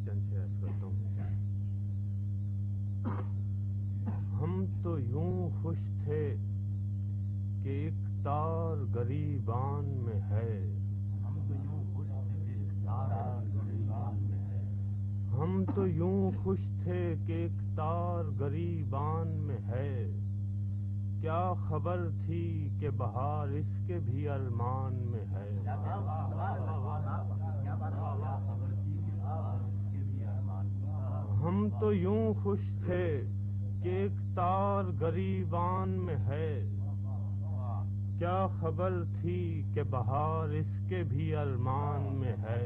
چند شعر کرتا ہوں. ہم تو یوں خوش تھے کہ ایک تار گریبان میں ہے. ہم تو یوں خوش تھے کہ ایک تار گریبان میں ہے. کیا خبر تھی کہ بہار اس کے بھی ارمان میں ہے. ہم تو یوں خوش تھے کہ ایک تار گریبان میں ہے. کیا خبر تھی کہ بہار اس کے بھی ارمان میں ہے.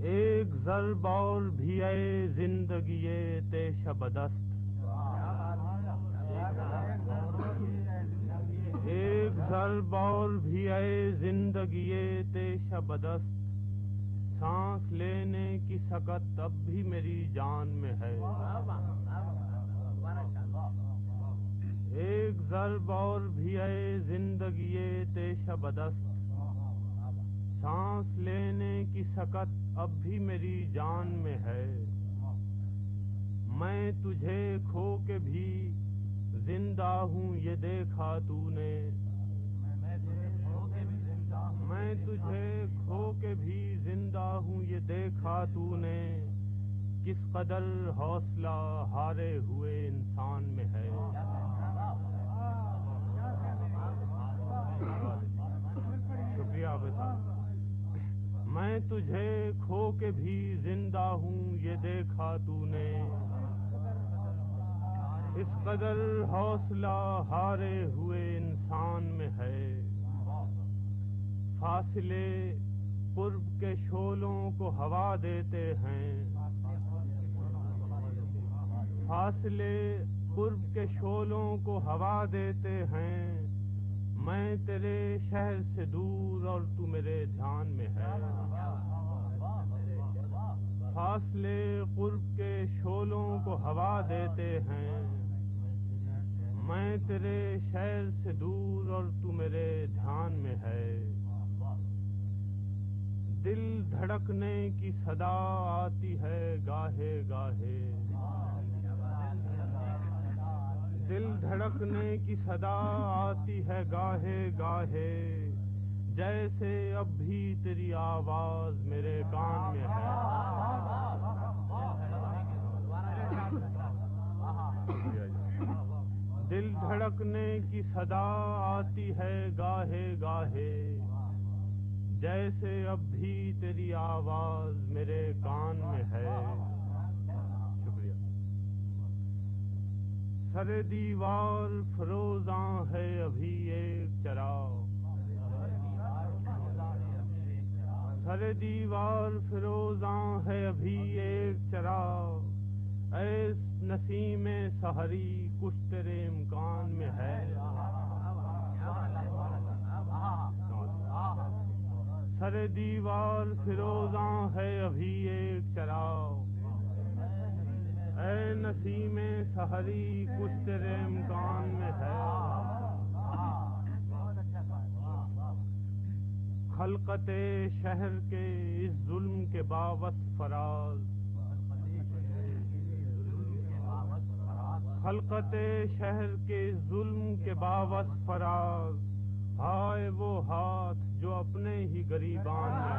ایک ضرب اور بھی اے زندگی تیش بدست. ایک ضرب اور بھی اے زندگی تیش بدست. سانس لینے کی سکت اب بھی میری جان میں ہے. ایک ضرب اور بھی اے زندگی تیش بدست. سانس لینے کی سکت اب بھی میری جان میں ہے. میں تجھے کھو کے بھی زندہ ہوں یہ دیکھا تو نے. میں تجھے کھو کے بھی زندہ ہوں یہ دیکھا تو نے. کس قدر حوصلہ ہارے ہوئے انسان میں ہے. شکریہ عابد صاحب. میں تجھے کھو کے بھی زندہ ہوں یہ دیکھا تو نے. اس قدر حوصلہ ہارے ہوئے انسان میں ہے. فاصلے قرب کے شعلوں کو ہوا دیتے ہیں. فاصلے قرب کے شعلوں کو ہوا دیتے ہیں. میں تیرے شہر سے دور اور تو میرے دھیان میں ہے. فاصلے قرب کے شعلوں کو ہوا دیتے ہیں. میں تیرے شہر سے دور اور تو میرے دھیان میں ہے. دل دھڑکنے کی صدا آتی ہے گاہے گاہے. دل دھڑکنے کی صدا آتی ہے گاہے گاہے. جیسے اب بھی تیری آواز میرے کان میں ہے. دل دھڑکنے کی صدا آتی ہے گاہے گاہے. جیسے اب بھی تیری آواز میرے کان میں ہے. شکریہ. سر دیوار فروزاں ہے ابھی ایک چراغ. سر دیوار فروزاں ہے ابھی ایک چراغ. اے نسیم سحری کچھ تیرے امکان میں ہے. سر دیوار فروزاں ہے ابھی ایک چراغ. اے نسیم سحری کچھ تیرے امکان میں ہے. خلقت شہر کے اس ظلم کے باوصف فراز. خلقت شہر کے ظلم کے باوصف فراز. ہائے وہ ہاتھ جو اپنے ہی گریبان میں